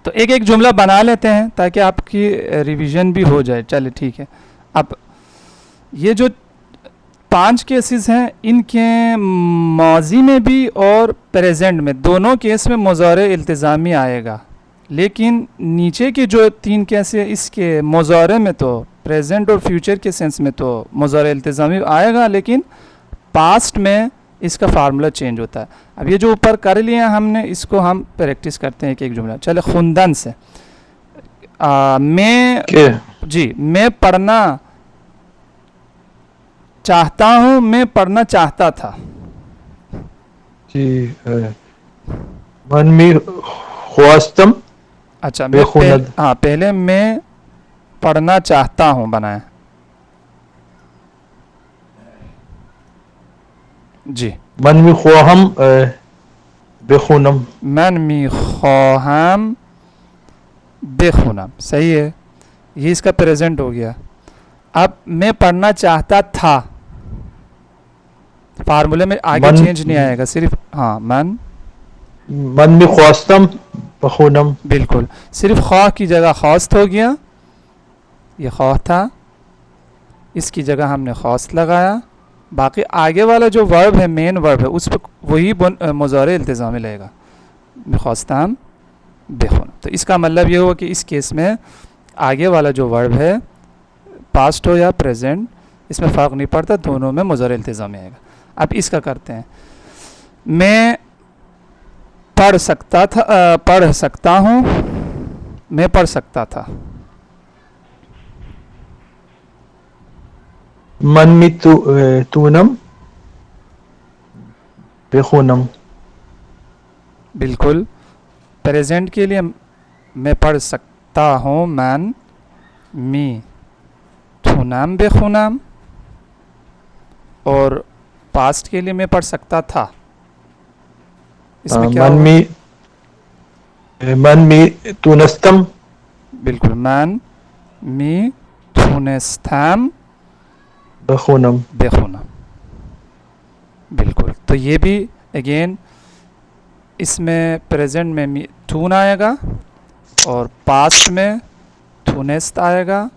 तो एक एक जुमला बना लेते हैं ताकि आपकी रिवीजन भी हो जाए। चले ठीक है। अब ये जो 5 केसेस हैं, इनके माजी में भी और प्रेजेंट में दोनों केस में मुज़ारे इल्तिज़ामी आएगा, लेकिन नीचे के जो 3 केस है इसके मुज़ारे में तो प्रेजेंट और फ्यूचर के सेंस में तो मुज़ारे इल्तिज़ामी आएगा, लेकिन पास्ट में इसका फार्मूला चेंज होता है। अब ये जो ऊपर कर लिया हमने, इसको हम प्रैक्टिस करते हैं एक एक जुमला। चले खुंदन से मैं पढ़ना चाहता हूँ, मैं पढ़ना चाहता था। जी मन में ख्वास्तम। अच्छा मैं पहले मैं पढ़ना चाहता हूँ बनाया। जी मन में ख्वाहम बेखुनम। मन में ख्वाहम बेखुनम, सही है, ये इसका प्रेजेंट हो गया। अब मैं पढ़ना चाहता था, फार्मूले में आगे चेंज नहीं आएगा, सिर्फ हाँ मन में ख्वास्तम बखुनम। बिल्कुल, सिर्फ ख्वाह की जगह ख्वास्त हो गया, ये ख्वाह था, इसकी जगह हमने ख्वास्त लगाया। बाकी आगे वाला जो वर्ब है, मेन वर्ब है, उस पर वही मुज़ारे इल्तिज़ामी लगेगा, ख्वास्ताम बेखुन। तो इसका मतलब ये हुआ कि इस केस में आगे वाला जो वर्ब है, पास्ट हो या प्रेजेंट, इसमें फ़र्क नहीं पड़ता, दोनों में मुज़ारे इल्तिज़ामी आएगा। अब इसका करते हैं। मैं पढ़ सकता था, पढ़ सकता हूँ, मैं पढ़ सकता था। मन में तूनम बेखुनम। बिल्कुल, प्रेजेंट के लिए मैं पढ़ सकता हूँ, मैन मी थुनाम बेखुनाम, और पास्ट के लिए मैं पढ़ सकता था। इसमें क्या होगा? मन में तुनस्तम। बिल्कुल, मैन मी थुनस्ताम बेखुनम। बेखुनाम, बिल्कुल। तो ये भी अगेन इसमें प्रेजेंट में थून आएगा और पास्ट में थूनेस्ट आएगा,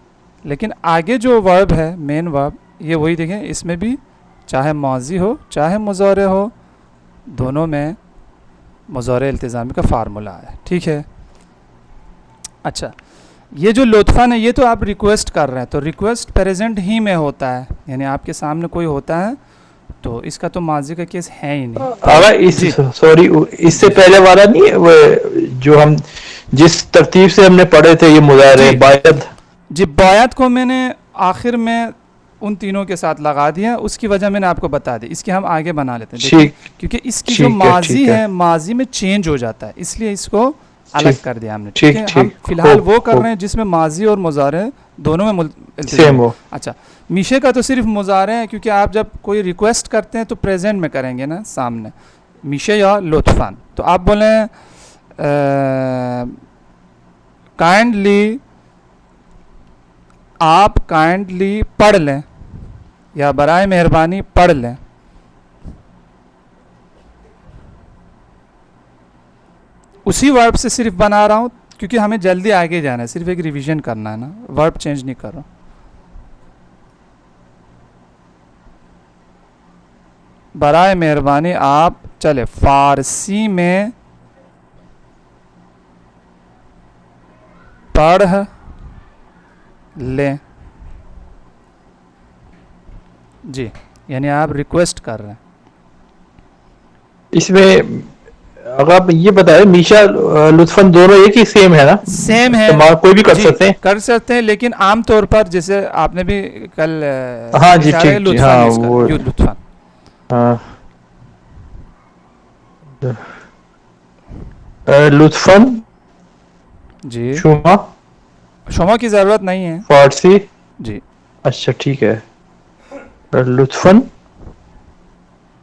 लेकिन आगे जो वर्ब है, मेन वर्ब, ये वही देखें, इसमें भी चाहे माजी हो चाहे मुज़ारे हो, दोनों में मुज़ारे इल्तिज़ामी का फार्मूला है। ठीक है। अच्छा, ये जो लुत्फ़न है, ये तो आप रिक्वेस्ट कर रहे हैं, तो रिक्वेस्ट प्रेजेंट ही में होता है, यानी आपके सामने कोई होता है, तो इसका तो माजी का केस है ही नहीं। सॉरी, इससे पहले वाला नहीं है वो, जो हम जिस तरतीब से हमने पढ़े थे, ये मुज़ारे बायद। जी, बायद को मैंने आखिर में उन तीनों के साथ लगा दिया, उसकी वजह मैंने आपको बता दी। इसकी हम आगे बना लेते हैं, क्योंकि इसकी जो माजी है, माजी में चेंज हो जाता है, इसलिए इसको अलग कर दिया हमने। ठीक है, हम फिलहाल वो कर रहे हैं जिसमें माजी और मुज़ारे दोनों में सेम हो। अच्छा, मीशे का तो सिर्फ मुज़ारे हैं, क्योंकि आप जब कोई रिक्वेस्ट करते हैं तो प्रेजेंट में करेंगे ना सामने, मीशे या लुत्फ़ान। तो आप बोलें काइंडली, आप काइंडली पढ़ लें, या बराए मेहरबानी पढ़ लें। उसी वर्ब से सिर्फ बना रहा हूँ, क्योंकि हमें जल्दी आगे जाना है, सिर्फ एक रिवीजन करना है ना, वर्ब चेंज नहीं कर रहा हूँ। बराए मेहरबानी आप, चले फारसी में पढ़ लें। जी, यानी आप रिक्वेस्ट कर रहे हैं। इसमें अगर आप ये बताएं, मीशा लुत्फन दोनों एक ही सेम है ना? सेम है, कोई भी कर सकते हैं, कर सकते हैं, लेकिन आमतौर पर जैसे आपने भी कल हाँ जी, ठीक, हाँ वो लुत्फन, हाँ लुत्फन जी, शुमा, शुमा की ज़रूरत नहीं है, फारसी। जी, अच्छा ठीक है, लुत्फन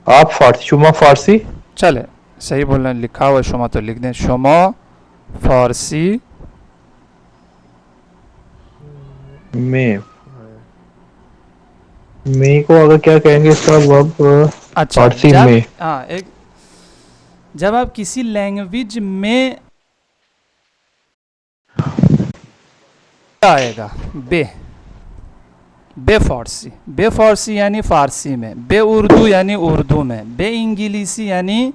आप फारसी, शुमा फारसी। चले सही बोलना, लिखा हुआ शुमा तो लिख दें, शुमा फारसी में को अगर क्या कहेंगे इसका वर्ब? अच्छा, फारसी में, हाँ, एक जब आप किसी लैंग्वेज में आएगा बे, बे फारसी यानी फ़ारसी में, बे उर्दू यानी उर्दू में, बे इंग्लिशी यानी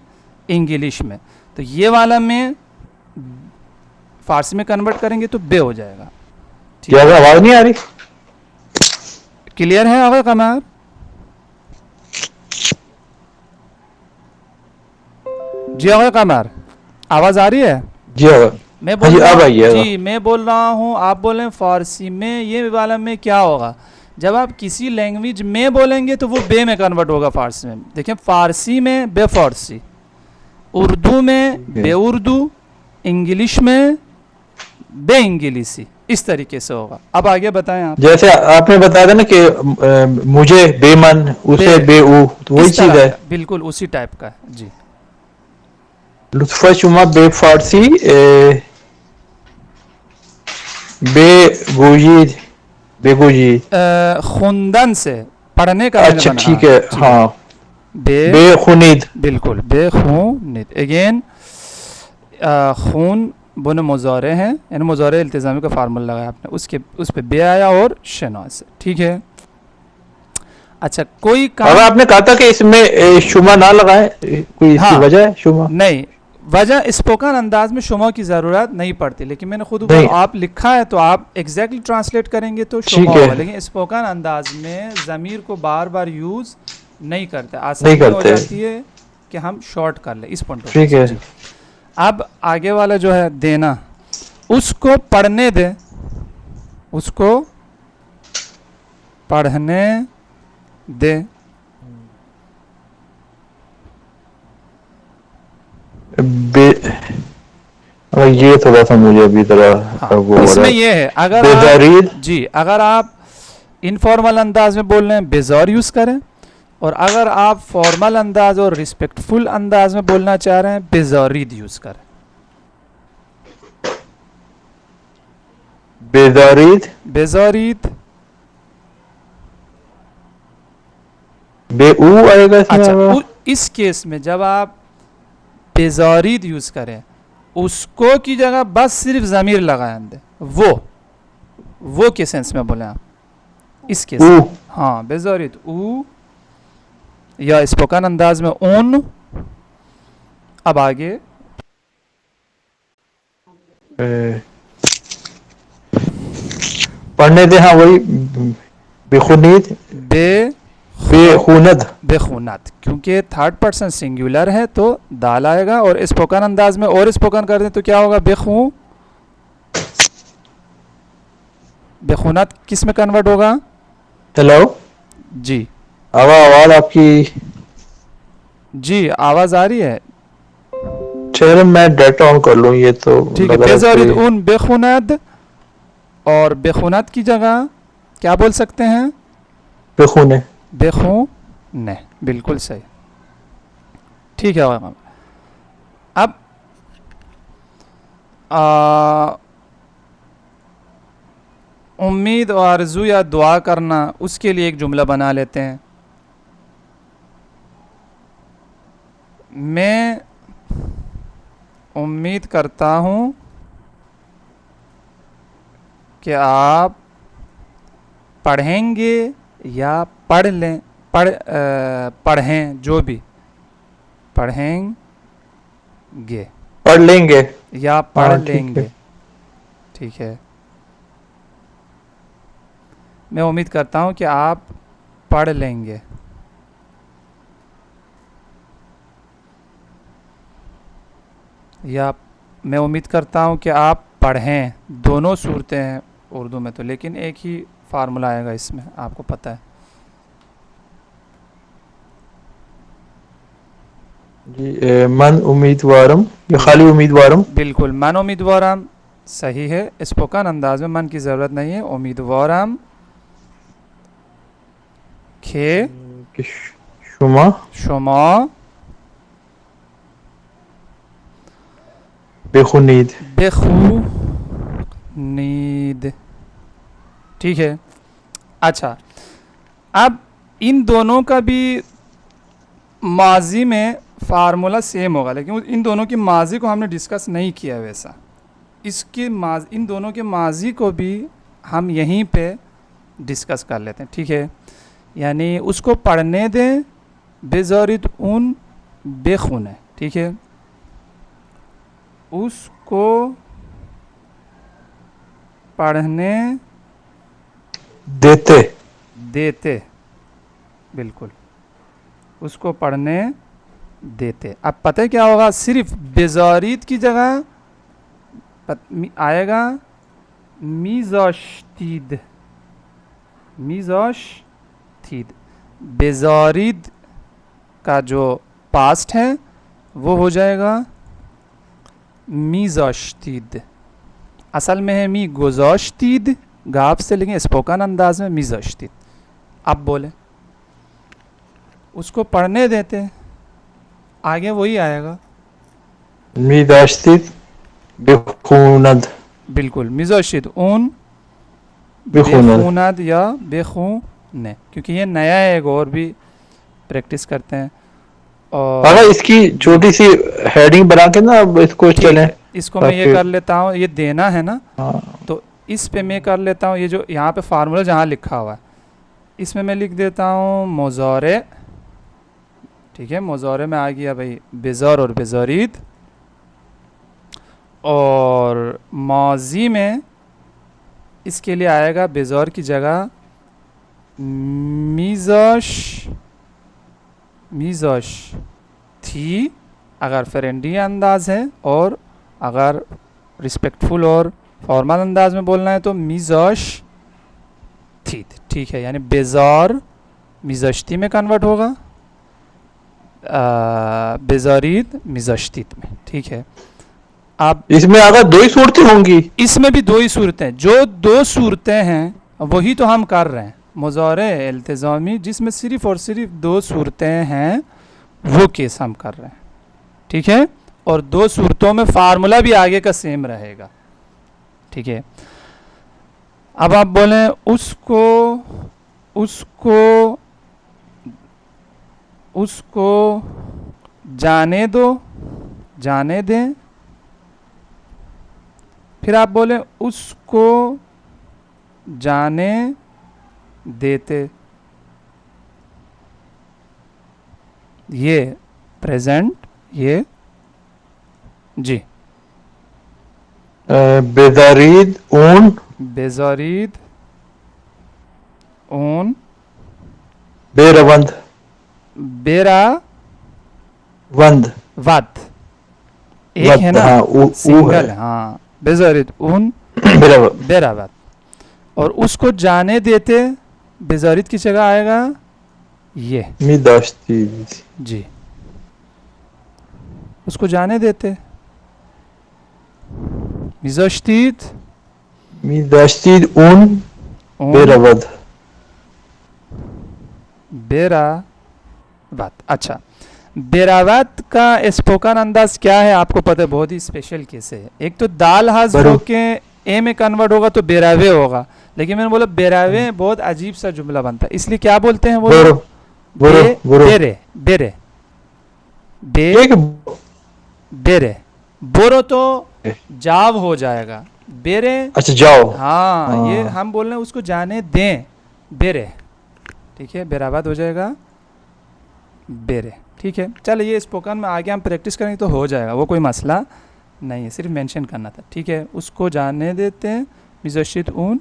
इंग्लिश में। तो ये वाला में फ़ारसी में कन्वर्ट करेंगे तो बे हो जाएगा। क्या आवाज नहीं आ रही? क्लियर है आगे कमार? जी आगे कमार, आवाज़ आ रही है? जी हाँ। मैं हाँ जी, बोल रहा अब हूँ आइए। जी, मैं बोल रहा हूँ, आप बोलें फ़ारसी में, ये वाला में क्या होगा? जब आप किसी लैंग्वेज में बोलेंगे तो वो बे में कन्वर्ट होगा फ़ारसी में। देखिए फ़ारसी में बे फ़ारसी, उर्दू में ठीक है। बे उर्दू, इंग्लिश में बे इंग्लिशी, इस तरीके से होगा। अब आगे बताएं आप। जैसे आपने बताया था ना कि मुझे बेमन, उसे बे, बेऊ, तो वही इस चीज तरह है। का, बिल्कुल उसी टाइप का है जी। लुत्फ़ा शुमा बे फारसी बेगोजी, बेगोजी। खुंदन से पढ़ने का मैंने अच्छा बना, ठीक हाँ है, जी। हाँ। बे, बेखुनीद। बिल्कुल बेखूनिद, अगेन खून बुन मुज़ारे हैं, यानी मुज़ारे इल्तिज़ामी का फार्मूला लगाया आपने, उसके उस पे बे आया और शना से, ठीक है। अच्छा कोई अब काम, आपने कहा था कि इसमें शुमा ना लगाए, कोई इसकी हाँ वजह है शुमा? नहीं, वजह स्पोकन अंदाज में शुमा की ज़रूरत नहीं पड़ती, लेकिन मैंने खुद बोला नहीं, आप लिखा है तो आप एग्जैक्टली ट्रांसलेट करेंगे तो शुमा ठीक है, होगा, लेकिन स्पोकन अंदाज में ज़मीर को बार बार यूज़ नहीं करते, नहीं आसानी हो करते। जाती है कि हम शॉर्ट कर लें इस पॉइंट ऑफ व्यू ठीक से है। जी। अब आगे वाला जो है देना, उसको पढ़ने दे, उसको पढ़ने दे, बे अब ये थोड़ा सा मुझे अभी हाँ वो हो रहा इसमें है। ये है, अगर आप बेजारीद। जी, अगर आप इनफॉर्मल अंदाज में बोल रहे हैं बेजौर यूज़ करें, और अगर आप फॉर्मल अंदाज और रिस्पेक्टफुल अंदाज में बोलना चाह रहे हैं बेजौरीद यूज़ करें। बेजारीद, बेजौरीद, बेऊ आएगा इसमें अच्छा आएगा। इस केस में जब आप बेजौरीद यूज़ करें, उसको की जगह बस सिर्फ ज़मीर लगाएं दे, वो के सेंस में बोले आप इस केस ऊ, में, हाँ बेजौरीद ऊ, या स्पोकन अंदाज में ऊन। अब आगे ए, पढ़ने दे, हाँ वही। बेखुनीद, बे बेखुनद। बेखुनात, क्योंकि थर्ड पर्सन सिंगुलर है तो दाल आएगा, और स्पोकन अंदाज में और स्पोकन कर दें तो क्या होगा? बेखू, बेखुनात किस में कन्वर्ट होगा? हेलो, जी अब आवाज आपकी। जी आवाज़ आ रही है? चलो मैं डाटा ऑन कर लूँ, ये तो ठीक है, लग रहा है बेजौरीद कि उन बेखुनाद, और बेखुनात की जगह क्या बोल सकते हैं? बेखुने। बेखू ने, बिल्कुल सही, ठीक है। अब उम्मीद और आरज़ू या दुआ करना, उसके लिए एक जुमला बना लेते हैं। मैं उम्मीद करता हूँ कि आप पढ़ेंगे या पढ़ लें, पढ़ें, जो भी पढ़ेंगे पढ़ लेंगे। या पढ़ हाँ ठीक है। लेंगे, ठीक है। मैं उम्मीद करता हूँ कि आप पढ़ लेंगे, या मैं उम्मीद करता हूँ कि आप पढ़ें, दोनों सूरतें हैं उर्दू में तो, लेकिन एक ही फार्मूला आएगा इसमें, आपको पता है। जी मन उम्मीदवारम, ये खाली उम्मीदवारम। बिल्कुल, मन उम्मीदवारम सही है, स्पोकन अंदाज में मन की ज़रूरत नहीं है। उम्मीदवारम खे शुमा शुमा बेखुनीद। बेखुनीद, ठीक है। अच्छा अब इन दोनों का भी माजी में फार्मूला सेम होगा, लेकिन इन दोनों की माजी को हमने डिस्कस नहीं किया वैसा। इन दोनों के माजी को भी हम यहीं पे डिस्कस कर लेते हैं, ठीक है। यानी उसको पढ़ने दें बेजारिद उन बेखून है, ठीक है। उसको पढ़ने देते। देते, बिल्कुल, उसको पढ़ने देते। अब पता है क्या होगा, सिर्फ बेजारिद की जगह आएगा मीज़ाश्तीद, मीज़ाश्तीद। बेजारिद का जो पास्ट है वो हो जाएगा मीज़ाश्तीद। असल में है मी गुज़ाश्तीद गाफ से, लेकिन स्पोकन अंदाज में मीज़ाश्तीद। अब बोले उसको पढ़ने देते, आगे वही आएगा मीदाश्तित बेखूनद। बिल्कुल, मीज़ाश्तीद उन बेखूनद। बेखूनद या बेखून, क्योंकि ये नया है, एक और भी प्रैक्टिस करते हैं। और अगर इसकी छोटी सी हेडिंग बना के ना अब इसको ठीक चलें है, इसको मैं ये ताकि- कर लेता हूँ, ये देना है ना, हाँ, तो इस पे मैं कर लेता हूँ, ये जो यहाँ पे फार्मूला जहाँ लिखा हुआ है इसमें मैं लिख देता हूँ मुज़ारे, ठीक है। मुज़ारे में आ गया भाई बेज़ार और बेज़ारिद, और माजी में इसके लिए आएगा बेज़ार की जगह मीज़ाश थी, अगर फ्रेंडली अंदाज है, और अगर रिस्पेक्टफुल और फॉर्मल अंदाज में बोलना है तो मीज़ाश थी, ठीक है। यानी बेज़ार मीज़ाश्ती में कन्वर्ट होगा, बेज़ारिद मीज़ाश्तीत में, ठीक है। अब इसमें अगर दो ही सूरतें होंगी। इसमें भी दो ही सूरतें, जो दो सूरतें हैं वही तो हम कर रहे हैं, मुज़ारे इल्तिज़ामी जिसमें सिर्फ़ और सिर्फ दो सूरतें हैं वो केस हम कर रहे हैं, ठीक है। और दो सूरतों में फार्मूला भी आगे का सेम रहेगा, ठीक है। अब आप बोलें उसको उसको उसको जाने दो, जाने दें, फिर आप बोलें उसको जाने देते, ये प्रेजेंट, ये जी बेदारीद ऊन बेजारिद ऊन बेरवंद बेरा वंद वत, एक वत, है ना, हाँ, ऊ सिंगल, है। हाँ, बेजारिद ऊन बेरवंद। बेरा वत। और उसको जाने देते बेजारिद की जगह आएगा ये मीदाश्तिद। जी, उसको जाने देते मिज़ाश्तीद मीदाश्तिद ऊन ऊन बेरवंद। बेरावत। अच्छा, बेरावत का स्पोकन अंदाज क्या है आपको पता है, बहुत ही स्पेशल केस है। एक तो दाल हाज बरो- होके ए में कन्वर्ट होगा तो बेरावे होगा, लेकिन मैंने बोला बेरावे बहुत अजीब सा जुमला बनता है, इसलिए क्या बोलते हैं वो बोरो बोरो बोरो बेरे बेरे बे ठीक है। बेरे। बोरो तो जाव हो जाएगा, बेरे अच्छा जाओ। हाँ, हाँ। ये हम बोल रहे हैं उसको जाने दें बेरे, ठीक है, बेराबाद हो जाएगा बेरे, ठीक है। चल ये स्पोकन में आगे हम प्रैक्टिस करेंगे तो हो जाएगा, वो कोई मसला नहीं है, सिर्फ मेंशन करना था, ठीक है। उसको जाने देते हैं मिज़ाश्तीद ऊन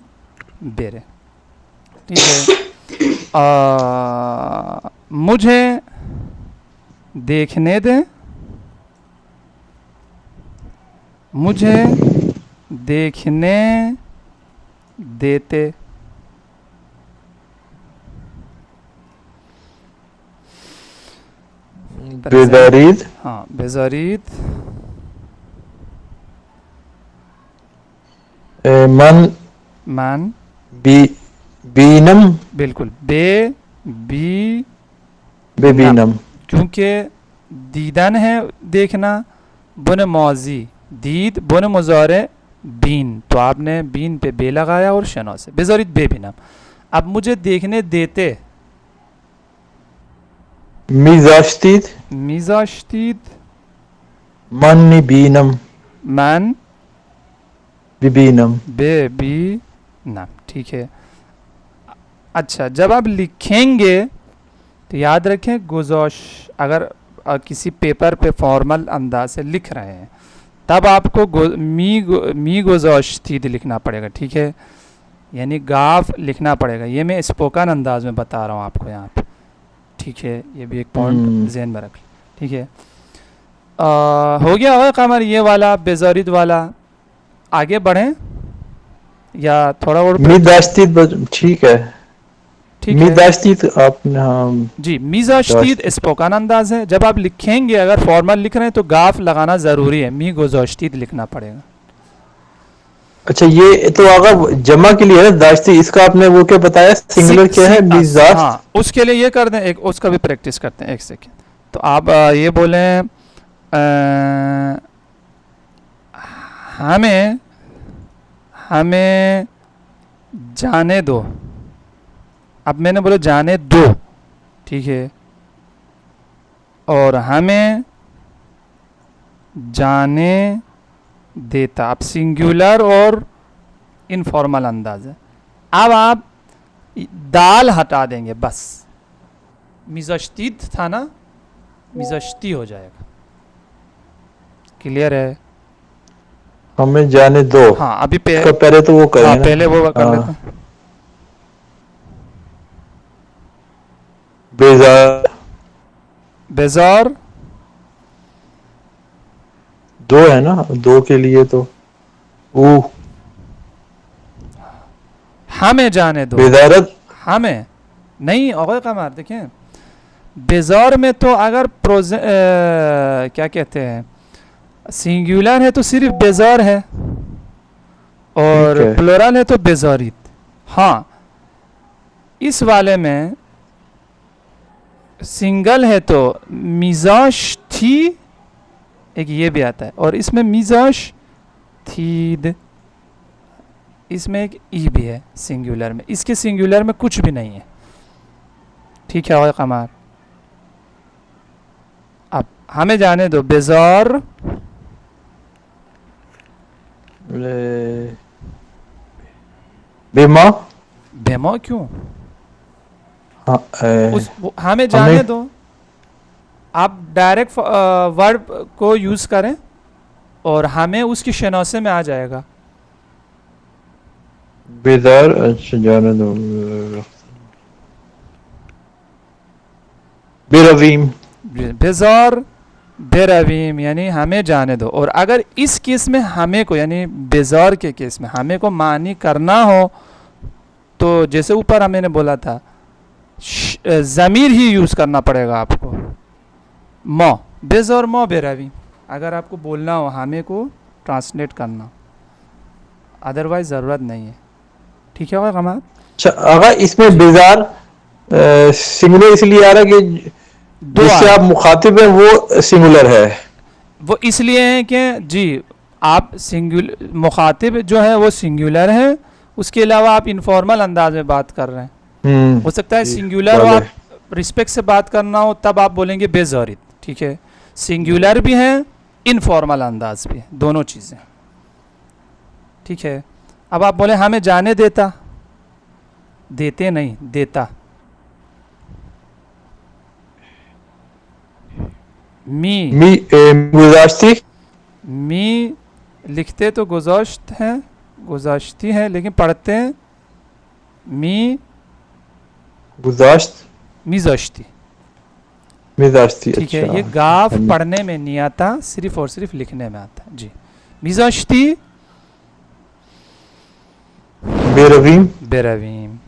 बेरे, ठीक है। मुझे देखने दें, मुझे देखने देते, बेदारीद हाँ, बेजारिद मन मन बी बीनम बिल्कुल बे बी बेबीनम। क्योंकि दीदन है देखना, बुन मौजी दीद बुन मुजारे बीन, तो आपने बीन पे बे लगाया और शनो से बेजारिद बे बीनम। अब मुझे देखने देते मीजाश्तिद मिज़ाश्तीद मन बीनम मन बेबीनम। बे बी नाम, ठीक है। अच्छा, जब आप लिखेंगे तो याद रखें गुज़ाश, अगर किसी पेपर पे फॉर्मल अंदाज से लिख रहे हैं तब आपको मी गुज़ाश्ती लिखना पड़ेगा, ठीक है, यानी गाफ लिखना पड़ेगा। ये मैं स्पोकन अंदाज में बता रहा हूँ आपको यहाँ पे, ठीक है, ये भी एक पॉइंट जहन में रख, ठीक है। हो गया होगा कमर ये वाला बेजारिद वाला, आगे बढ़ें या थोड़ा और मीदाश्तीत ठीक है, ठीक है मीदाश्तीत आपने, हाँ जी। मीज़ाश्तीद स्पोकन अंदाज है। जब आप लिखेंगे, अगर फॉर्मल लिख रहे हैं तो गाफ लगाना ज़रूरी है, मी गुज़ाश्तीद लिखना पड़ेगा। अच्छा, ये तो अगर जमा के लिए है ना दाश्ती, इसका आपने वो क्या बताया, सिंगुलर क्या है, मीज़ाश्त? हाँ, उसके लिए ये कर दें, एक उसका भी प्रैक्टिस करते हैं, एक सेकेंड। तो आप ये बोलें हमें हमें जाने दो। अब मैंने बोला जाने दो, ठीक है, और हमें जाने देता। अब सिंगुलर और इनफॉर्मल अंदाज है। अब आप दाल हटा देंगे बस, मिज़ाश्तीद था ना, मिज़ाश्ती हो जाएगा। क्लियर है? हमें जाने दो। हाँ, अभी पहले तो वो करें, हाँ, पहले वो कर लेते हैं। बेजार, बेजार दो है ना, दो के लिए तो हमें जाने दो। बेजारत हमें नहीं, और कमार देखें, बेजार में तो अगर क्या कहते हैं, सिंगुलर है तो सिर्फ बेजार है, और प्लूरल है तो बेजारित। हाँ, इस वाले में सिंगल है तो मिजाज थी, एक ये भी आता है, और इसमें मिजाज थीद, इसमें एक ई भी है सिंगुलर में। इसके सिंगुलर में कुछ भी नहीं है, ठीक है। और कमार, अब हमें जाने दो, बेजार बेमा, बेमा क्यों? हाँ, हमें जाने दो, आप डायरेक्ट वर्ब को यूज करें और हमें उसकी शनासे में आ जाएगा। बेजार, अच्छा जाने दो, बेरवीम, बेजार बेरवीम, यानी हमें जाने दो। और अगर इस केस में हमें को, यानी बेजार के केस में हमें को मानी करना हो तो जैसे ऊपर मैंने बोला था, ज़मीर ही यूज करना पड़ेगा आपको, मौ, बेजार मौ बेरवीम, अगर आपको बोलना हो हमें को ट्रांसलेट करना, अदरवाइज ज़रूरत नहीं है, ठीक है कमाल। अच्छा, अगर इसमें बेजार सिंगुलर इसलिए आ रहा है कि जिससे आप मुखातिब हैं वो सिंगुलर है, वो इसलिए है कि जी आप सिंगुलर, मुखातिब जो है वो सिंगुलर है, उसके अलावा आप इनफॉर्मल अंदाज में बात कर रहे हैं। हो सकता है सिंगुलर हो, आप रिस्पेक्ट से बात करना हो तब आप बोलेंगे बेजारित, ठीक है। सिंगुलर भी है, इनफॉर्मल अंदाज भी है, दोनों चीज़ें, ठीक है। अब आप बोले हमें जाने देता, देते नहीं, देता। गुजाश्ती, मी लिखते तो गुजाश्त है, गुजाश्ती है, लेकिन पढ़ते हैं मी गुजाश्त, मिजाश्ती, मिजाश्ती, ठीक है। अच्छा, ये गाफ पढ़ने में नहीं आता, सिर्फ और सिर्फ लिखने में आता है जी। मिजाश्ती बेरवीम, बेरवीम,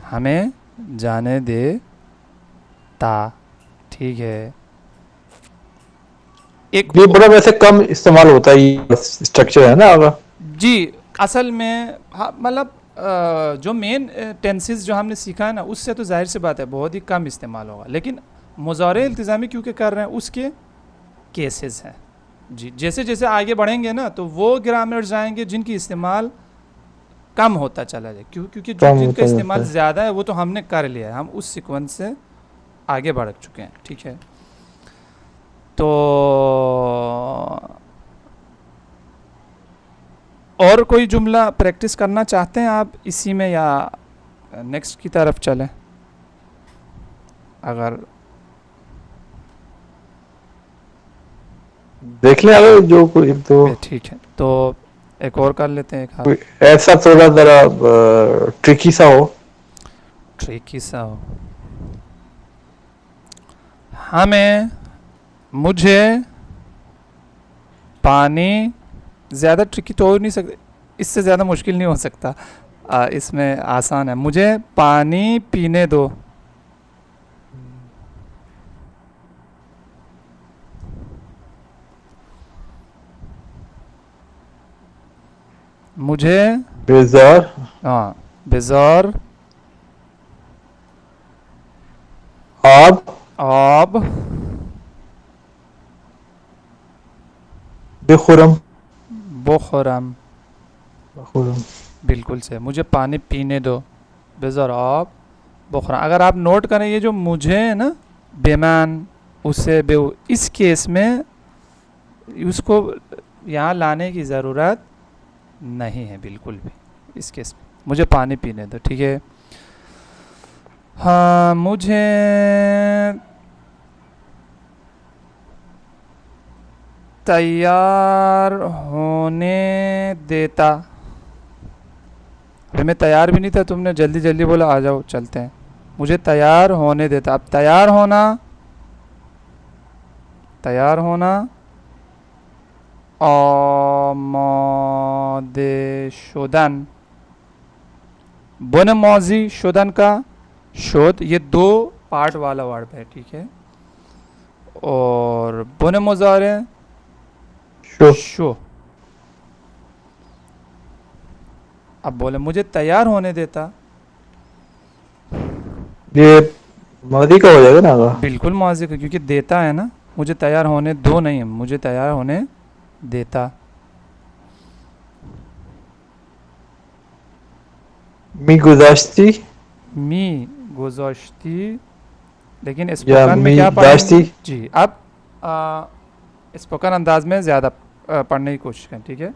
हमें जाने दे ता, ठीक है। एक ये बड़ा वैसे कम इस्तेमाल होता है, ये स्ट्रक्चर है ना अगर जी। असल में मतलब जो मेन टेंसेस जो हमने सीखा है ना, उससे तो जाहिर सी बात है बहुत ही कम इस्तेमाल होगा, लेकिन मुज़ारे इल्तिज़ामी क्योंकि कर रहे हैं उसके केसेस हैं जी। जैसे जैसे आगे बढ़ेंगे ना तो वो ग्रामर्स आएंगे जिनकी इस्तेमाल कम होता चला जाए, क्योंकि जिनका इस्तेमाल ज़्यादा है वो तो हमने कर लिया है, हम उस सीक्वेंस से आगे बढ़ चुके हैं, ठीक है। तो और कोई जुमला प्रैक्टिस करना चाहते हैं आप इसी में, या नेक्स्ट की तरफ चलें? अगर देख लें अगर जो कोई तो ठीक है तो एक और कर लेते हैं, एक कोई हाथ ऐसा थोड़ा जरा ट्रिकी सा हो। ट्रिकी सा हो। हमें, मुझे पानी, ज़्यादा ट्रिकी तो हो नहीं सकते, इससे ज़्यादा मुश्किल नहीं हो सकता। इसमें आसान है, मुझे पानी पीने दो। मुझे, बेजार हाँ, बेजार आब आब बेखुरम बुखरम। बेखुरम। बिल्कुल से, मुझे पानी पीने दो, बेजार आब बुखरम। अगर आप नोट करें ये जो मुझे है ना, बेमान, उससे बे, इस केस में उसको यहाँ लाने की ज़रूरत नहीं है बिल्कुल भी इस केस में। मुझे पानी पीने दो, ठीक है। हाँ, मुझे तैयार होने देता। अभी मैं तैयार भी नहीं था, तुमने जल्दी जल्दी बोला आ जाओ चलते हैं। मुझे तैयार होने देता। अब तैयार होना, तैयार होना आमादे शुदन, बुन मौजी शुदन का शुद, ये दो पार्ट वाला वर्ब है, ठीक है। और बुन मुजारे शो शो। अब बोले मुझे तैयार होने देता, ये मादी का हो जाएगा ना आगा। बिल्कुल मौजी का, क्योंकि देता है ना। मुझे तैयार होने दो नहीं है, मुझे तैयार होने देता। मी गुजाश्ती मी गुज़श्ती, लेकिन या स्पोकन में मी क्या दाश्ती। पढ़ेंगे जी। अब स्पोकन अंदाज में ज़्यादा पढ़ने की कोशिश करें, ठीक है।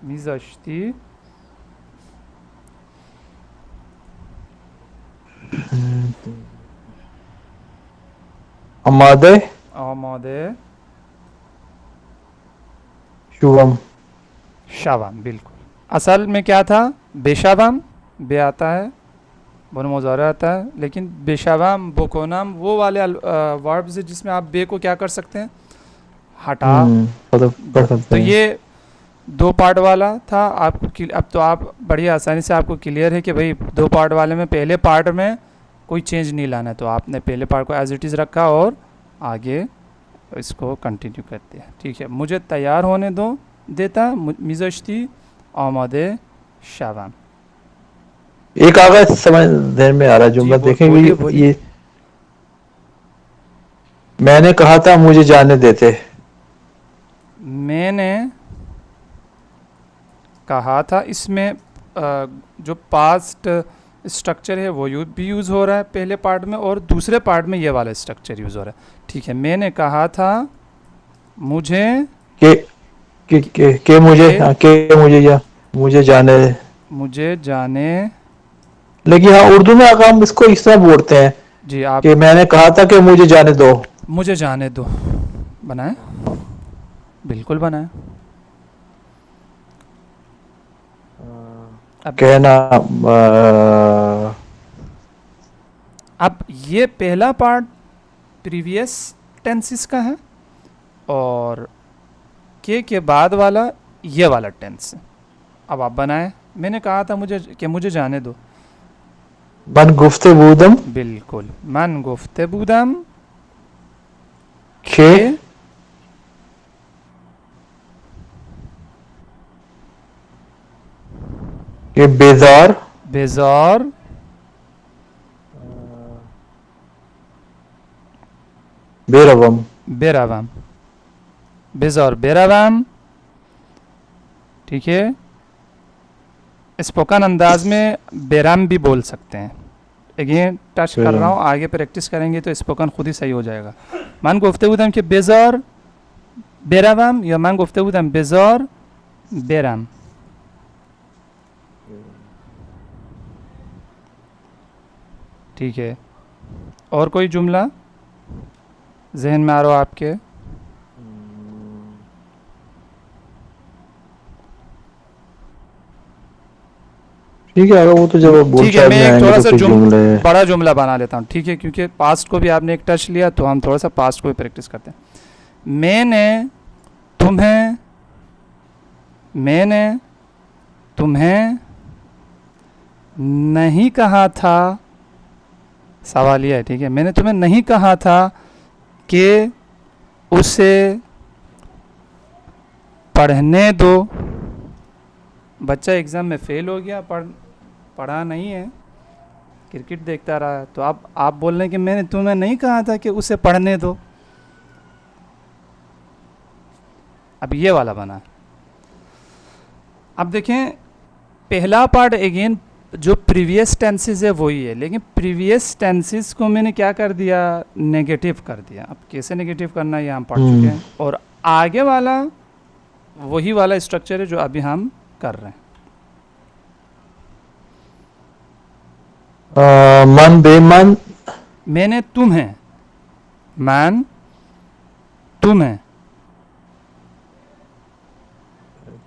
मिज़श्ती, अमादे आमादे शुवम। शावाम, बिल्कुल। असल में क्या था, बेशावाम, बे आता है, बन मुज़ारा आता है, लेकिन बेशावाम बोकोनाम वो वाले वर्ब्स है जिसमें आप बे को क्या कर सकते हैं, हटा मतलब पढ़ दो। सकते तो हैं। ये दो पार्ट वाला था। अब तो आप बड़ी आसानी से आपको क्लियर है कि भाई दो पार्ट वाले में पहले पार्ट में कोई चेंज नहीं लाना है, तो आपने पहले पार्ट को एज इट इज़ रखा और आगे इसको कंटिन्यू कर दिया, ठीक है। मुझे तैयार होने दो देता, मिज़श्ती आमादे शावाम। एक आगा समझ ध्यान में आ रहा है जी जुमला, देखेंगे बोलिए बोलिए। ये मैंने कहा था मुझे जाने देते। मैंने कहा था, इसमें जो पास्ट स्ट्रक्चर है वो भी यूज़ हो रहा है पहले पार्ट में, और दूसरे पार्ट में ये वाला स्ट्रक्चर यूज़ हो रहा है, ठीक है। मैंने कहा था मुझे के के मुझे, के हाँ, के मुझे या मुझे जाने दे। मुझे जाने, लेकिन हाँ उर्दू में आगा हम इसको इस तरह बोलते हैं जी आप, कि मैंने कहा था कि मुझे जाने दो। मुझे जाने दो बनाए, बिल्कुल बनाए। अब कहना अब ये पहला पार्ट प्रीवियस टेंसेस का है, और के बाद वाला ये वाला टेंस है। अब आप बनाएं। मैंने कहा था मुझे जाने दो, मन गुफ्तगूदम बिल्कुल। मन गुफ्ते बूदम खे के के बेजार बेजार बेरवम। बेरावाम, बेजार बेरावाम, ठीक है। स्पोकन अंदाज में बेराम भी बोल सकते हैं। अगेन टच कर रहा हूँ, आगे प्रैक्टिस करेंगे तो स्पोकन खुद ही सही हो जाएगा। मन गुफ्ते बूदम के बेजार बेरावाम, या मन गुफ्ते बूदम बेजार बेराम। ठीक है, और कोई जुमला जहन में आ रहा हो आपके? ठीक है, अगर वो तो जब ठीक है, बोलचाल मैं में एक आएंगे थोड़ा तो सा फिर जुमले। बड़ा जुमला बना लेता हूँ, ठीक है, क्योंकि पास्ट को भी आपने एक टच लिया तो हम थोड़ा सा पास्ट को भी प्रैक्टिस करते हैं। मैंने तुम्हें नहीं कहा था, सवाल यह है, ठीक है, मैंने तुम्हें नहीं कहा था कि उसे पढ़ने दो। बच्चा एग्ज़ाम में फेल हो गया, पढ़ा नहीं है, क्रिकेट देखता रहा, तो आप बोल रहे हैं कि मैंने तुम्हें नहीं कहा था कि उसे पढ़ने दो। अब ये वाला बना। अब देखें, पहला पार्ट अगेन जो प्रीवियस टेंसेस है वही है, लेकिन प्रीवियस टेंसेस को मैंने क्या कर दिया, नेगेटिव कर दिया। अब कैसे नेगेटिव करना है ये हम पढ़ चुके हैं, और आगे वाला वही वाला स्ट्रक्चर है जो अभी हम कर रहे हैं। मन बेमन, मैंने तुम्हें, मैन तुम्हें,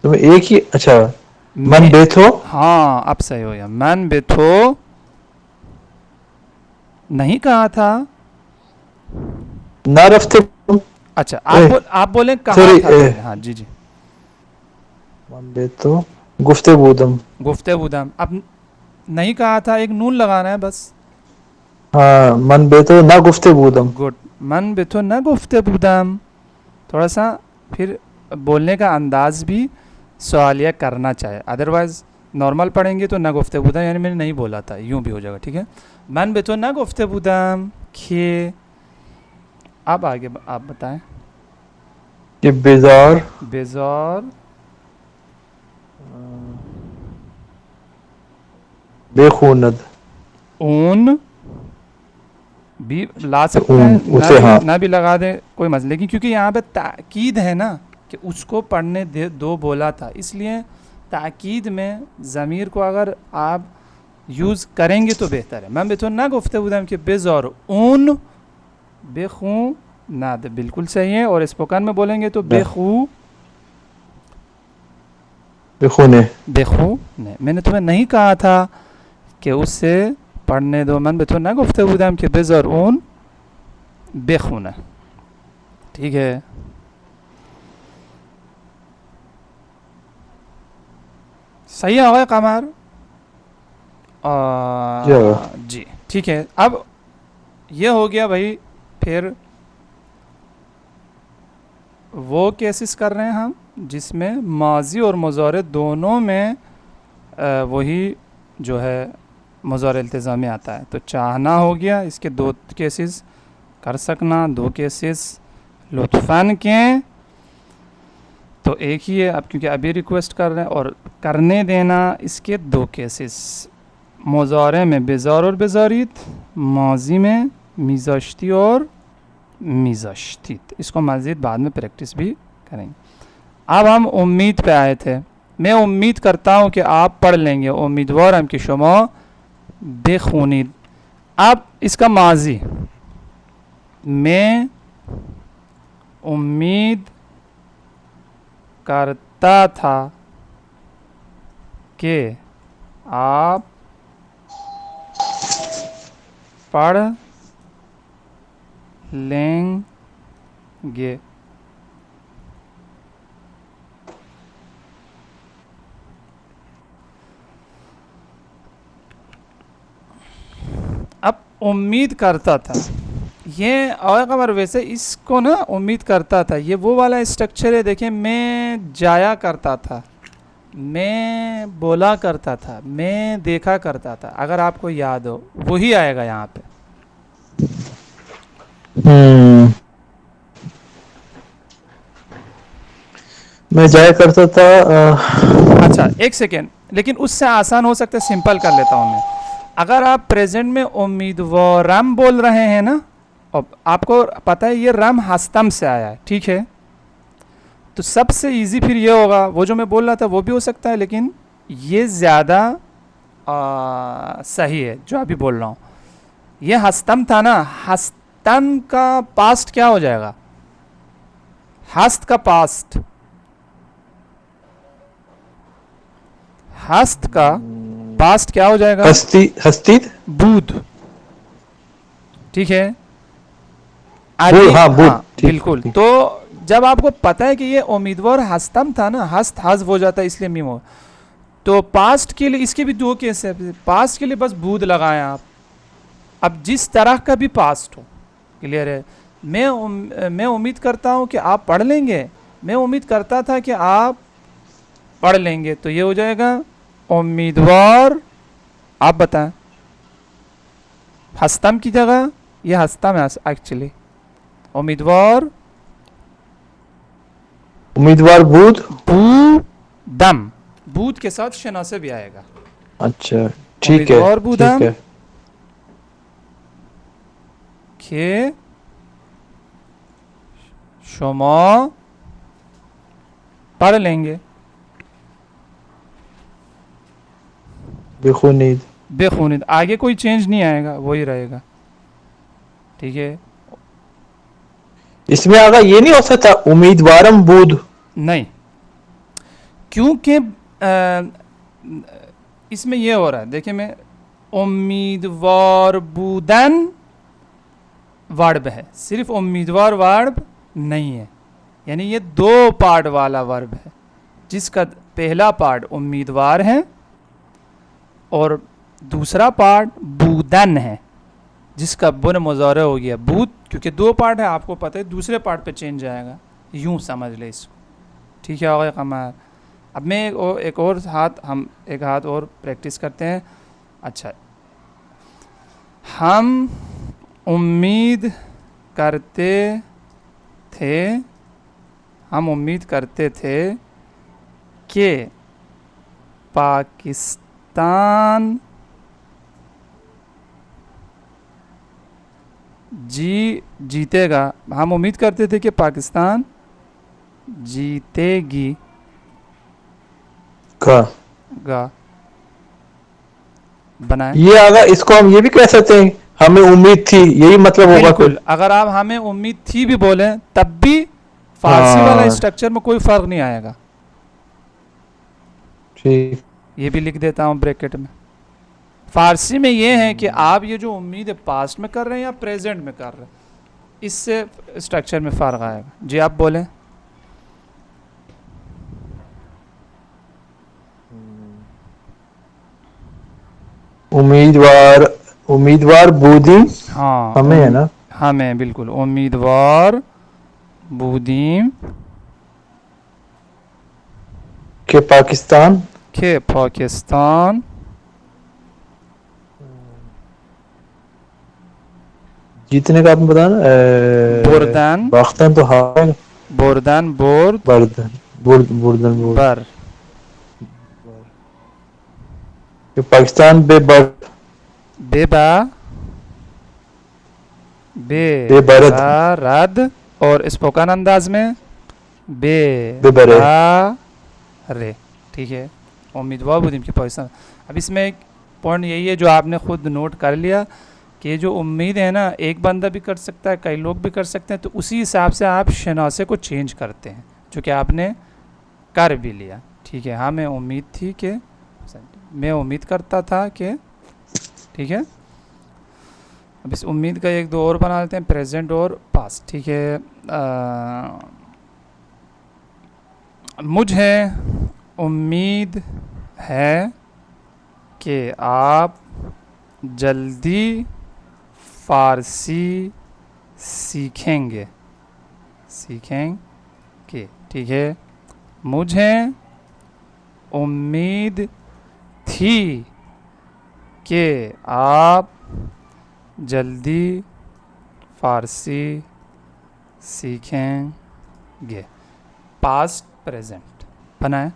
तुम्हें एक ही, अच्छा, मन बेथो, हाँ अब सही हो गया, मैन बेथो नहीं कहा था। ना रफ्ते, अच्छा, आप बोले कहा सॉरी, था पहले। हाँ जी जी, मन बेथो गुफ्ते बूदम। गुफ्तेबुदम। अब नहीं कहा था, एक नून लगाना है बस। हाँ, मन बेथो ना गुफ्ते बूदम। गुड, मन बेथो न गुफ्तेबुदम। थोड़ा सा फिर बोलने का अंदाज भी सवालिया करना चाहिए, अदरवाइज नॉर्मल पढ़ेंगे तो न गुफ्तेबुदम यानी मैंने नहीं बोला था, यूं भी हो जाएगा, ठीक है। मन बेथो न गुफ्तेबुदम खे। अब आगे आप बताएं। कि बेजार, बेजार, बेखूनद, ऊन भी ला सकते ऊन, हैं, उसे, हाँ, ना भी लगा दें, कोई मसला, लेकिन क्योंकि यहाँ पे ताकीद है ना कि उसको पढ़ने दे दो बोला था, इसलिए ताकीद में ज़मीर को अगर आप यूज़ करेंगे तो बेहतर है। मैं बेतो ना गुफ्तेबुदम के बेज़ौर ऊन बेखू ना दे, बिल्कुल सही है। और स्पोकन में बोलेंगे तो बेखू बेखूने, बेखू ने। मैंने तुम्हें नहीं कहा था कि उससे पढ़ने दो, मन बेतो ना गुफ्तेबुदम के बेज़ौर ऊन बेखूना, ठीक है। सही है होगा कमार जी, ठीक है। अब ये हो गया भाई, फिर वो केसेस कर रहे हैं हम जिसमें माजी और मुज़ारे दोनों में वही जो है मुज़ारे इल्तिज़ामी आता है। तो चाहना हो गया, इसके दो केसेस, कर सकना दो केसेस, लुत्फ़न के तो एक ही है, अब क्योंकि अभी रिक्वेस्ट कर रहे हैं, और करने देना इसके दो केसेस, मुज़ारे में बेज़ार और बेज़ारित, माजी में मिज़ाश्ती और मिज़ाश्तीत। इसको मज़ीद बाद में प्रैक्टिस भी करेंगे। अब हम उम्मीद पे आए थे। मैं उम्मीद करता हूँ कि आप पढ़ लेंगे, उम्मीदवार हम कि शुमा बेखुनीद। अब इसका माजी, मैं उम्मीद करता था कि आप पढ़ लेंगे। अब उम्मीद करता था, ये और खबर वैसे इसको ना उम्मीद करता था, ये वो वाला स्ट्रक्चर है। देखिए, मैं जाया करता था, मैं बोला करता था, मैं देखा करता था, अगर आपको याद हो वही आएगा यहाँ पे। मैं जाया करता था। अच्छा एक सेकेंड, लेकिन उससे आसान हो सकता है, सिंपल कर लेता हूँ मैं। अगर आप प्रेजेंट में उम्मीदवारम बोल रहे हैं ना, और आपको पता है ये रम हस्तम से आया है, ठीक है, तो सबसे इजी फिर ये होगा, वो जो मैं बोल रहा था वो भी हो सकता है, लेकिन ये ज़्यादा सही है जो अभी बोल रहा हूँ। ये हस्तम था ना, हस्तम का पास्ट क्या हो जाएगा? हस्त का पास्ट, हस्त का पास्ट क्या हो जाएगा? हस्ती। बूध। ठीक है, बूढ़, अभी हाँ बूढ़, हाँ ठीक बिल्कुल। ठीक। तो जब आपको पता है कि ये उम्मीदवार हस्तम था ना, हस्त हज हो जाता है इसलिए मीम हो, तो पास्ट के लिए इसके भी दो केस है। पास्ट के लिए बस बूध लगाएं आप। अब जिस तरह का भी पास्ट हो, क्लियर है। मैं उम्मीद करता हूँ कि आप पढ़ लेंगे, मैं उम्मीद करता था कि आप पढ़ लेंगे, तो ये हो जाएगा उम्मीदवार। आप बताएं, हस्तम की जगह ये हस्तम है एक्चुअली, उम्मीदवार उम्मीदवार बूध। बूदम, बूद के साथ शना से भी आएगा। अच्छा, ठीक है, उम्मीदवार ठीक बूदम है। के शमा पढ़ लेंगे। बेखुनीद। बेखुनीद, आगे कोई चेंज नहीं आएगा, वही रहेगा। ठीक है, इसमें अगर ये नहीं हो सकता उम्मीदवारम बूध? नहीं, क्योंकि इसमें ये हो रहा है, देखिए मैं, उम्मीदवार बूदन वर्ब है, सिर्फ उम्मीदवार वर्ब नहीं है। यानी ये दो पार्ट वाला वर्ब है, जिसका पहला पार्ट उम्मीदवार है और दूसरा पार्ट बूदन है, जिसका बुन मुजारे हो गया बूद, क्योंकि दो पार्ट है आपको पता है, दूसरे पार्ट पे चेंज आएगा, यूं समझ ले इसको। ठीक है आगे कमार। अब मैं एक और हाथ, हम एक हाथ और प्रैक्टिस करते हैं। अच्छा, हम उम्मीद करते थे, हम उम्मीद करते थे कि पाकिस्तान जीतेगा। हम उम्मीद करते थे कि पाकिस्तान जीतेगी का गा, बनाए। ये अगर इसको हम ये भी कह सकते हैं, हमें उम्मीद थी, यही मतलब होगा फिर। बिल्कुल, अगर आप हमें उम्मीद थी भी बोले तब भी फारसी वाला हाँ, स्ट्रक्चर में कोई फर्क नहीं आएगा। ठीक। ये भी लिख देता हूँ ब्रैकेट में। फारसी में ये है कि आप ये जो उम्मीद है पास्ट में कर रहे हैं या प्रेजेंट में कर रहे हैं, इससे स्ट्रक्चर में फर्क आएगा। जी आप बोलें। उम्मीदवार, उम्मीदवार बूदी हाँ हमें है ना। हमें, बिल्कुल, उम्मीदवार बूदीम कि पाकिस्तान के पाकिस्तान जीतने का आपने बताया ना। बुरदान, पाकिस्तान तो हारेगा। बुरदान बोर्द बर्दन, बुर्दन बोर्ड। बर, कि पाकिस्तान बेबर्द, बेबा, बेबरद, बेबारद, और स्पोकन अंदाज में बे बेबरे। बा रे। ठीक है, उम्मीदवार बुदीम की पाकिस्तान। अब इसमें एक पॉइंट यही है जो आपने खुद नोट कर लिया कि ये जो उम्मीद है ना, एक बंदा भी कर सकता है, कई लोग भी कर सकते हैं, तो उसी हिसाब से आप शनासे को चेंज करते हैं, जो कि आपने कर भी लिया। ठीक है, हाँ मैं उम्मीद थी कि, मैं उम्मीद करता था कि, ठीक है। अब इस उम्मीद का एक दो और बना लेते हैं, प्रेजेंट और पास्ट। ठीक है, मुझे उम्मीद है कि आप जल्दी फारसी सीखेंगे, सीखेंगे। ठीक है, मुझे उम्मीद थी कि आप जल्दी फारसी सीखेंगे। पास्ट प्रेजेंट बनाए।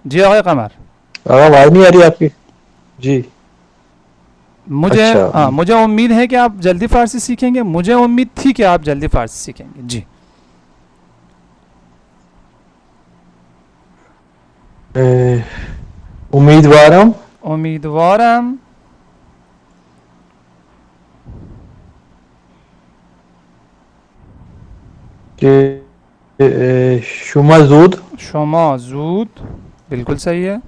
जी आगे कमर। आवाज नहीं आ रही आपकी? जी। मुझे अच्छा। हाँ, मुझे उम्मीद है कि आप जल्दी फारसी सीखेंगे, मुझे उम्मीद थी कि आप जल्दी फारसी सीखेंगे। जी। ए, उम्मीदवारम उम्मीदवारम, के शुमा जूद शुमा जूद, बिल्कुल सही है।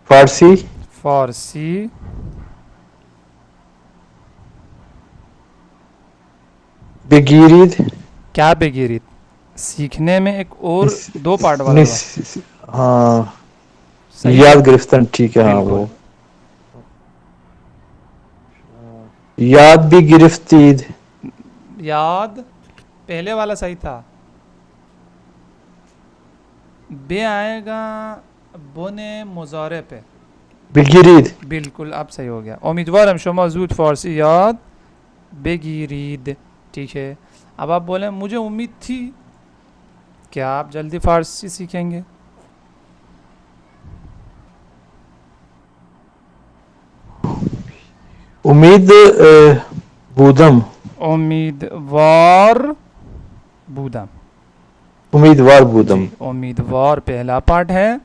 फारसी फारसी, बेगिरिद क्या बेगिरित, सीखने में एक और निस, दो पार्ट वाला हुआ। निस, हाँ, सही है, याद गिरफ्तार, ठीक है, हाँ बिल्कुल। वो याद भी गिरफ्तीद। याद, पहले वाला सही था, बे आएगा बोने मुजारे पे। बेगिरिद। बिल्कुल, अब सही हो गया। उम्मीदवार शुमा जूद फारसी याद बेगिरीद, ठीक है। अब आप बोले मुझे उम्मीद थी, क्या आप जल्दी फारसी सीखेंगे? उम्मीद बूदम उम्मीदवार बूदम, उम्मीदवार जी। बूदम उम्मीदवार पहला पार्ट है,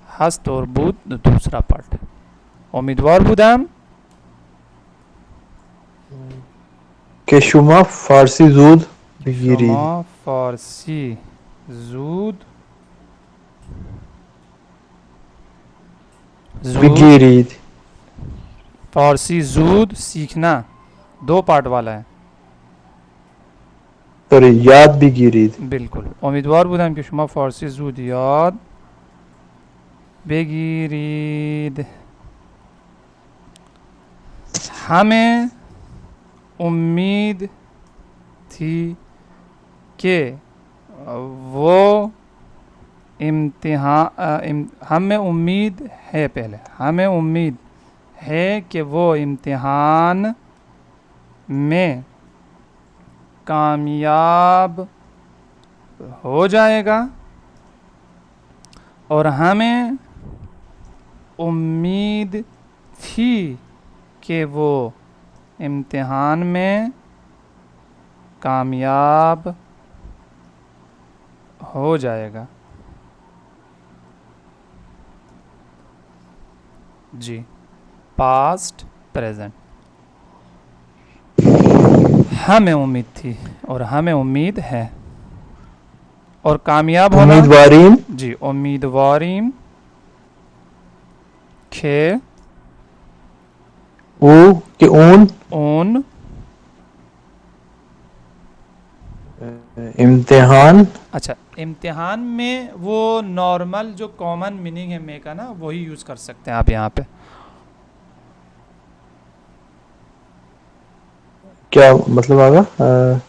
हस्त और बूद दूसरा पार्ट। उम्मीदवार बूदम, के शुमा फारसी जूद शुमा बेगिरिद फारसी जूद, जूद, बेगिरिद फारसी जूद सीखना, दो पार्ट वाला है। सॉरी, याद बेगिरिद। बिल्कुल, उम्मीदवार बूदम के शुमा फारसी जूद याद बेगिरीद। हमें उम्मीद थी कि वो हमें उम्मीद है, पहले हमें उम्मीद है कि वो इम्तिहान में कामयाब हो जाएगा, और हमें उम्मीद थी कि वो इम्तिहान में कामयाब हो जाएगा। जी, पास्ट प्रेजेंट, हमें उम्मीद थी और हमें उम्मीद है, और कामयाब होना, उम्मीदवारीन जी। उम्मीदवारीम खे ऊ के उन इम्तिहान अच्छा, इम्तिहान में वो नॉर्मल जो कॉमन मीनिंग है मे का ना, वही यूज़ कर सकते हैं आप यहाँ पे। क्या मतलब आगा?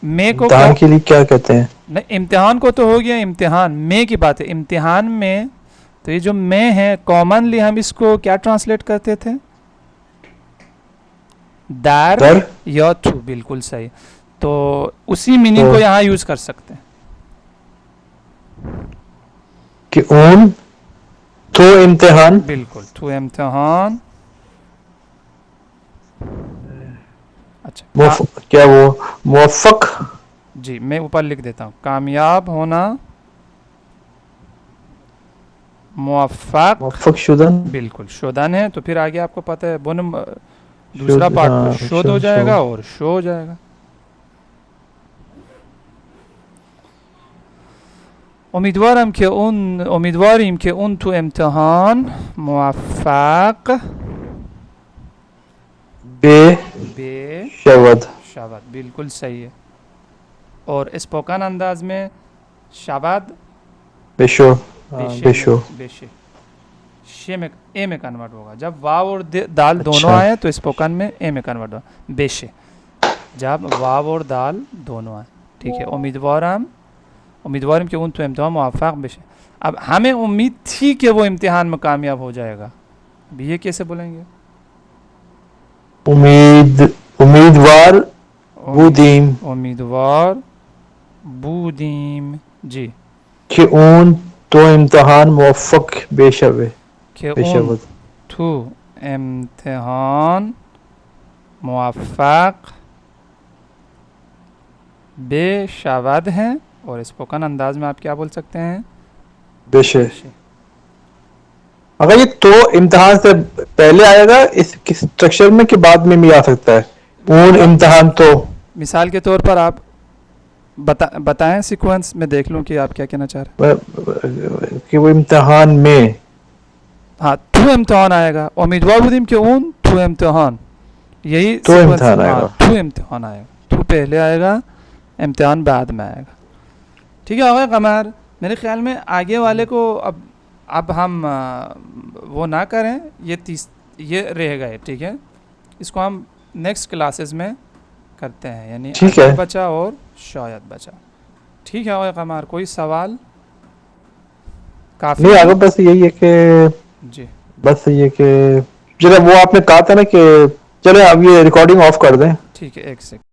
मे को इम्तिहान के लिए क्या कहते हैं? नहीं, इम्तिहान को तो हो गया, इम्तिहान मे की बात है। इम्तिहान में तो ये जो मे है, कॉमनली हम इसको क्या ट्रांसलेट करते थे? दार दर या थू, बिल्कुल सही। तो उसी मीनिंग तो को यहाँ यूज़ कर सकते हैं। कि ऊन तो इम्तिहान बिल्कुल, थू इम्तिहान। अच्छा क्या वो मुवफ़्फ़क़ जी, मैं ऊपर लिख देता हूँ, कामयाब होना, मुवफ़्फ़क़, मुवफ़्फ़क़ शुदन बिल्कुल शुदन है। तो फिर आगे आपको पता है बुन दूसरा पार्ट तो हाँ, शुद्ध हो जाएगा और शो हो जाएगा। उम्मीदवार के उन तो इम्तिहान मुवफ़्फ़क़ बे बे शवद शबद, बिल्कुल सही है। और स्पोकन अंदाज में शबद बेशो बेशे में, बेशो बेशे शे में ए में कन्वर्ट होगा। जब वाव और दाल दोनों अच्छा। आए तो स्पोकन में ए में कन्वर्ट होगा, बेशे। जब वाव और दाल दोनों आए, ठीक है। उम्मीदवार के उन तो इम्तिहान मुवफ़्फ़क़ बेशे। अब हमें उम्मीद थी कि वो इम्तिहान में कामयाब हो जाएगा, अब ये कैसे बोलेंगे? उम्मीदवार बुदीम उम्मीदवार बूदीम, जी। कि ऊन तो इम्तिहान मुवफ़्फ़क़ बेशवे कि उन बेशवद तो इम्तिहान मुवफ़्फ़क़ बेशवद हैं। और स्पोकन अंदाज में आप क्या बोल सकते हैं? बेशे। बेशे। अगर ये तो इम्तिहान से पहले आएगा इस स्ट्रक्चर में कि बाद में भी आ सकता है? ऊन हाँ, इम्तिहान तो मिसाल के तौर पर आप बताएं, सीक्वेंस में देख लूं कि आप क्या कहना चाह रहे कि वो इम्तिहान में हैं। हाँ, टू इम्तिहान आएगा। उम्मीदवार बुदीम के ऊन टू इम्तिहान, यही तो सीक्वेंस। इम्तिहान हाँ, आएगा। टू इम्तिहान आएगा। टू पहले आएगा, इम्तिहान बाद में आएगा। ठीक है आगे कमर, मेरे ख्याल में आगे वाले को अब हम वो ना करें, ये रह गए। ठीक है, इसको हम नेक्स्ट क्लासेस में करते हैं, यानी ठीक अगर है। बचा और शायद बचा। ठीक है आगे कमर, कोई सवाल? काफ़ी नहीं, है? आगे बस यही है कि जी बस ये कि चलो वो आपने कहा था ना कि चलो अब ये रिकॉर्डिंग ऑफ कर दें। ठीक है, एक सेकंड।